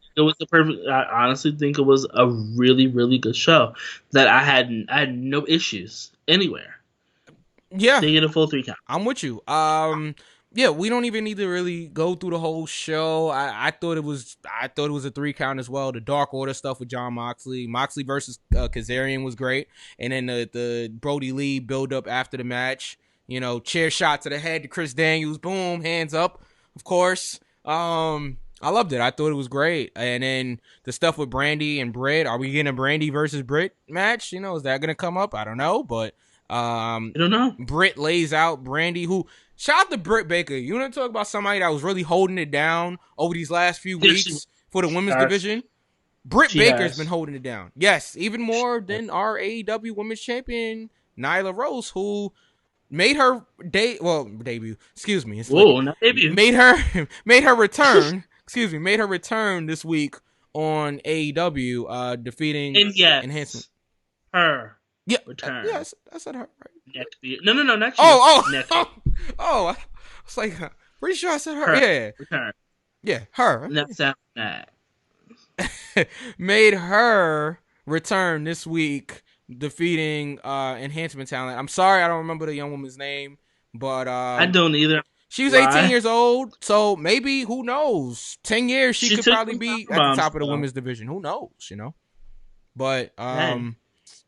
think it was a really, really good show that I had no issues anywhere. Yeah, they get a full 3 count. I'm with you. Yeah, we don't even need to really go through the whole show. I thought it was a 3 count as well. The Dark Order stuff with Jon Moxley versus Kazarian was great, and then the Brody Lee build up after the match. Chair shot to the head to Chris Daniels. Boom, hands up. Of course. I loved it. I thought it was great. And then the stuff with Brandy and Britt. Are we getting a Brandy versus Britt match? Is that going to come up? I don't know. But I don't know. Britt lays out Brandy, who... Shout out to Britt Baker. You want to talk about somebody that was really holding it down over these last few weeks for the women's division? Britt Baker's been holding it down. Yes, even more than our AEW Women's Champion, Nyla Rose, who... made her debut. Excuse me. Not debut. Made her return. Excuse me. Made her return this week on AEW, defeating and yes, Enhancement. Her Yeah, return. yes, I said her right. Neck beard. No, not you. Oh, Neck. oh! I was like, pretty sure I said her. Her Yeah, return. yeah, her. And that sounds bad. Made her return this week, defeating Enhancement Talent. I'm sorry, I don't remember the young woman's name, but I don't either. she was 18 years old, so maybe, who knows? 10 years, she could probably be at the top of the women's division. Who knows, you know? But,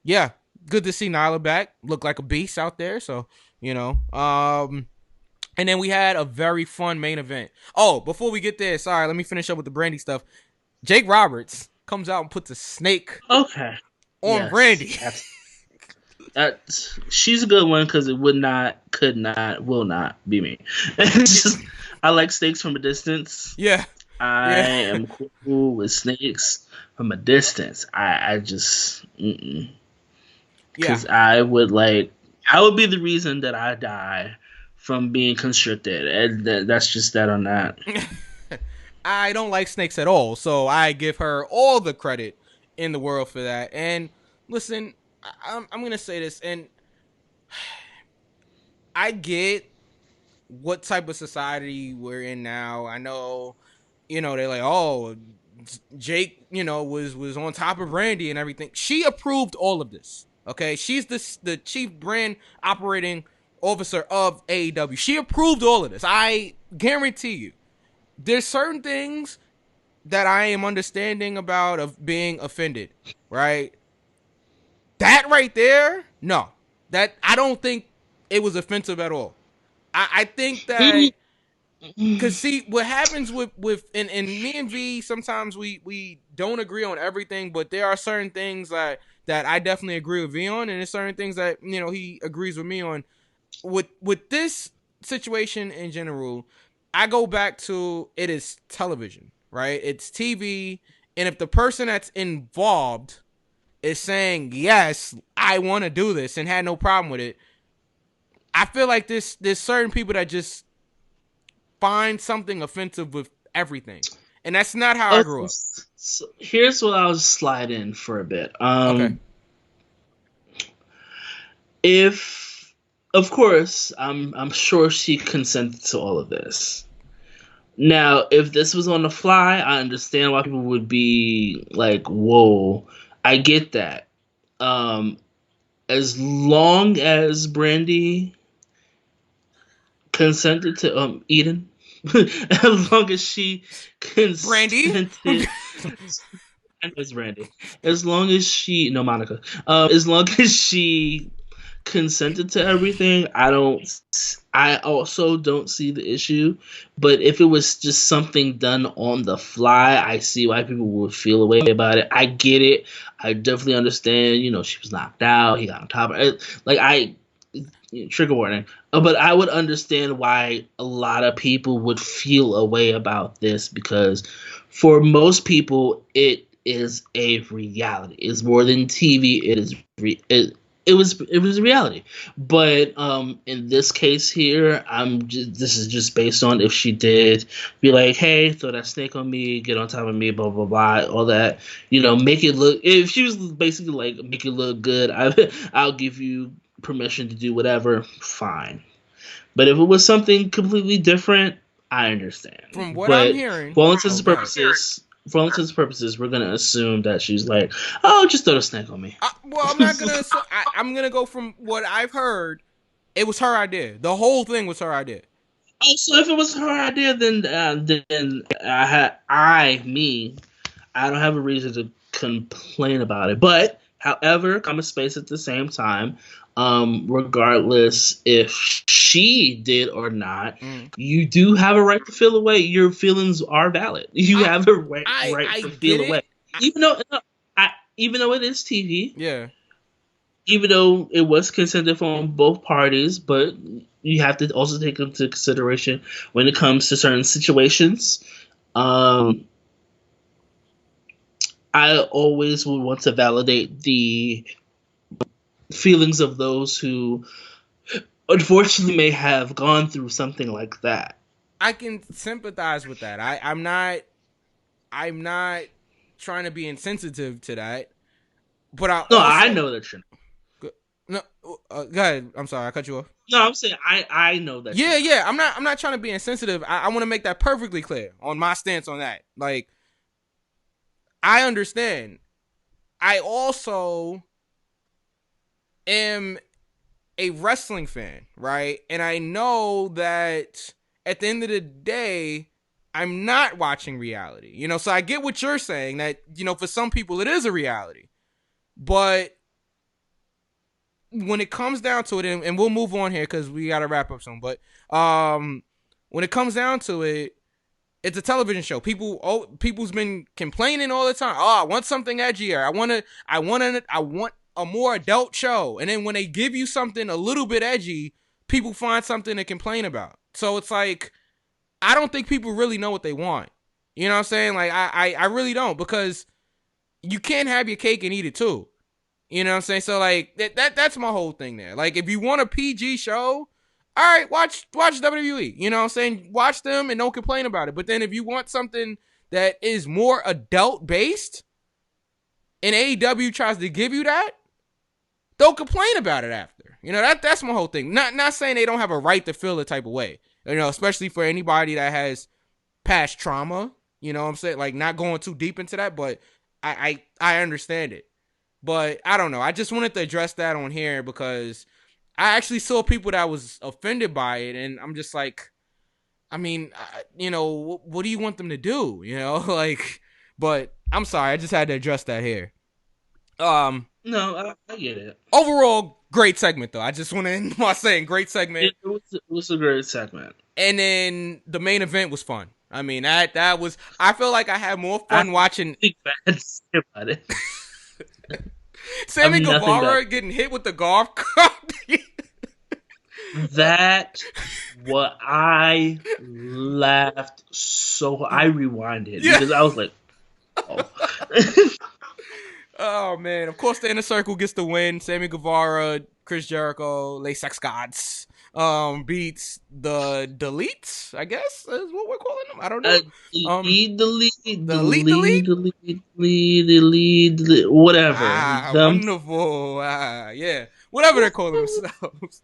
yeah, good to see Nyla back. Look like a beast out there, so, you know. And then we had a very fun main event. Oh, before we get there, sorry, let me finish up with the Brandy stuff. Jake Roberts comes out and puts a snake on Brandy. She's a good one because it would not, could not, will not be me. I like snakes from a distance. Yeah. I am cool with snakes from a distance. I just, because I would be the reason that I die from being constricted. And that's just that on that. I don't like snakes at all, so I give her all the credit in the world for that. And listen, I'm going to say this, and I get what type of society we're in now. I know, you know, they're like, oh, Jake, you know, was on top of Randy and everything. She approved all of this, okay? She's the chief brand operating officer of AEW. She approved all of this. I guarantee you. There's certain things that I am understanding about of being offended, right? That right there, no. That, I don't think it was offensive at all. I think that, because see, what happens with and me and V, sometimes we don't agree on everything, but there are certain things that I definitely agree with V on, and there's certain things that, you know, he agrees with me on. With this situation in general, I go back to, it is television, right? It's TV, and if the person that's involved is saying, yes, I want to do this and had no problem with it, I feel like there's certain people that just find something offensive with everything. And that's not how I grew up. So here's what I'll slide in for a bit. Okay. If, of course, I'm sure she consented to all of this. Now, if this was on the fly, I understand why people would be like, whoa, I get that. As long as Brandy consented to Eden, as long as she consented, Brandy? it's Brandy. As long as she, no, Monica. As long as she consented to everything, I also don't see the issue. But if it was just something done on the fly, I see why people would feel a way about it. I get it. I definitely understand. You know, she was knocked out. He got on top of it. Trigger warning. But I would understand why a lot of people would feel a way about this, because for most people, it is a reality. It's more than TV. It was reality. But in this case here, this is just based on if she did be like, hey, throw that snake on me, get on top of me, blah blah blah, all that, you know, make it look. If she was basically like, make it look good, I'll give you permission to do whatever, fine. But if it was something completely different, I understand. From what I'm hearing, for all intents and purposes, we're gonna assume that she's like, oh, just throw the snake on me. Well, I'm not gonna. I'm gonna go from what I've heard. It was her idea. The whole thing was her idea. Oh, so if it was her idea, then I don't have a reason to complain about it. But however, come a space at the same time. Regardless if she did or not, you do have a right to feel away. Your feelings are valid. You have a right to feel away, even though it is TV. Yeah. Even though it was consented from both parties, but you have to also take into consideration when it comes to certain situations. I always would want to validate the feelings of those who unfortunately may have gone through something like that. I can sympathize with that. I'm not trying to be insensitive to that. But I know that you're not. No, go ahead. I'm sorry, I cut you off. No, I'm saying I know that. Yeah. I'm not trying to be insensitive. I want to make that perfectly clear on my stance on that. Like, I understand. I also am a wrestling fan, right? And I know that at the end of the day, I'm not watching reality. You know, so I get what you're saying, that, you know, for some people it is a reality. But when it comes down to it, and we'll move on here because we got to wrap up soon, but when it comes down to it, it's a television show. People's been complaining all the time. Oh, I want something edgier. I want a more adult show. And then when they give you something a little bit edgy, people find something to complain about. So it's like, I don't think people really know what they want. You know what I'm saying? Like, I really don't, because you can't have your cake and eat it too. You know what I'm saying? So like that's my whole thing there. Like, if you want a PG show, all right, watch WWE. You know what I'm saying? Watch them and don't complain about it. But then if you want something that is more adult based and AEW tries to give you that, don't complain about it after. You know, that's my whole thing. Not saying they don't have a right to feel the type of way. You know, especially for anybody that has past trauma. You know what I'm saying? Like, not going too deep into that, but I understand it. But I don't know. I just wanted to address that on here because I actually saw people that was offended by it, and I'm just like, I mean, you know, what do you want them to do? You know, like, but I'm sorry, I just had to address that here. No, I get it. Overall, great segment though. I just want to end by saying great segment. It was a great segment. And then the main event was fun. I mean, that was. I feel like I had more fun watching. Bad to say about it. Sammy Guevara getting hit with the golf cart. That what I laughed so I rewinded because I was like, oh. Oh man! Of course, the Inner Circle gets the win. Sammy Guevara, Chris Jericho, Les Sex Gods beats the Deletes. I guess is what we're calling them. I don't know. Delete, whatever. Wonderful. Yeah, whatever they're calling themselves.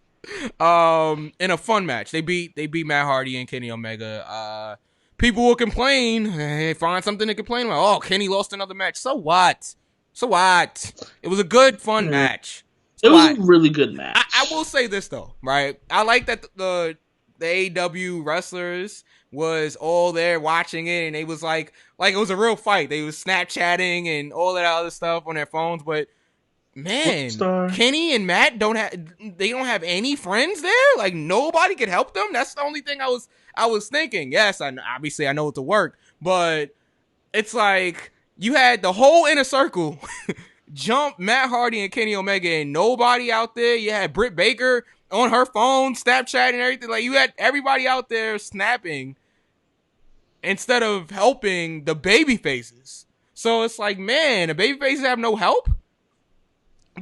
In a fun match, they beat Matt Hardy and Kenny Omega. People will complain. Hey, find something to complain about. Oh, Kenny lost another match. So what? It was a good, fun match. It was a really good match. I will say this though, right? I like that the AEW wrestlers was all there watching it, and they was like it was a real fight. They was Snapchatting and all that other stuff on their phones, but man, Kenny and Matt don't have any friends there. Like, nobody could help them. That's the only thing I was thinking. Yes, obviously I know it to work, but it's like you had the whole Inner Circle jump Matt Hardy and Kenny Omega, and nobody out there. You had Britt Baker on her phone, Snapchat and everything. Like, you had everybody out there snapping instead of helping the baby faces. So it's like, man, the baby faces have no help.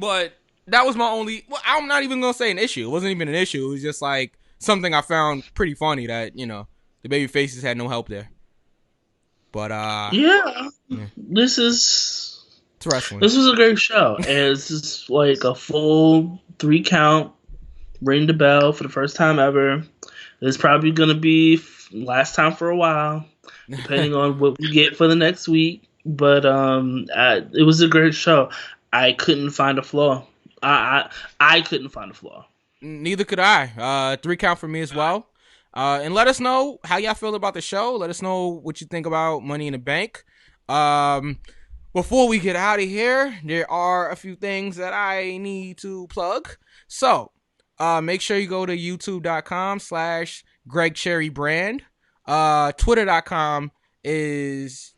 But that was my only. Well, I'm not even gonna say an issue. It wasn't even an issue. It was just like something I found pretty funny that, you know, the baby faces had no help there. But it's wrestling. This was a great show. And it's just like a full 3 count, ring the bell for the first time ever. It's probably gonna be last time for a while, depending on what we get for the next week. But it was a great show. I couldn't find a flaw. I couldn't find a flaw. Neither could I. 3 count for me as well. And let us know how y'all feel about the show. Let us know what you think about Money in the Bank. Before we get out of here, there are a few things that I need to plug. So, make sure you go to youtube.com/GregCherryBrand. Twitter.com is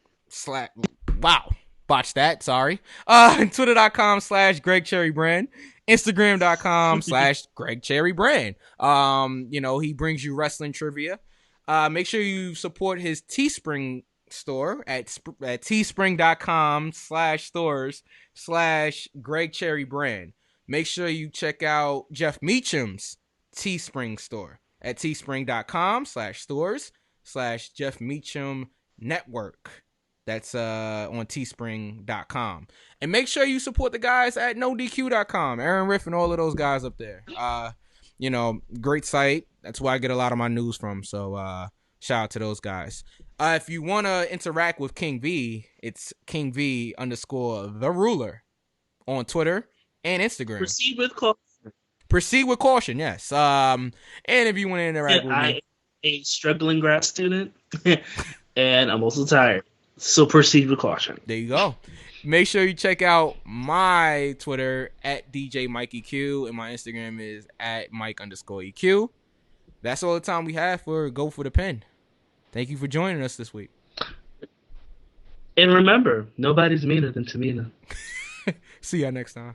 botched that, sorry. Twitter.com/GregCherryBrand. Instagram.com/GregCherryBrand. You know, he brings you wrestling trivia. Make sure you support his Teespring store at teespring.com/stores/GregCherryBrand. Make sure you check out Jeff Meacham's Teespring store at teespring.com/stores/Jeff Meacham Network. That's on teespring.com. And make sure you support the guys at NoDQ.com. Aaron Riff and all of those guys up there. Great site. That's where I get a lot of my news from. So shout out to those guys. If you want to interact with King V, it's King V _ the ruler on Twitter and Instagram. Proceed with caution, yes. And if you want to interact with me. I'm a struggling grad student, and I'm also tired. So proceed with caution. There you go. Make sure you check out my Twitter at DJ Mike EQ, and my Instagram is at Mike_EQ. That's all the time we have for Go for the Pen. Thank you for joining us this week. And remember, nobody's meaner than Tamina. See y'all next time.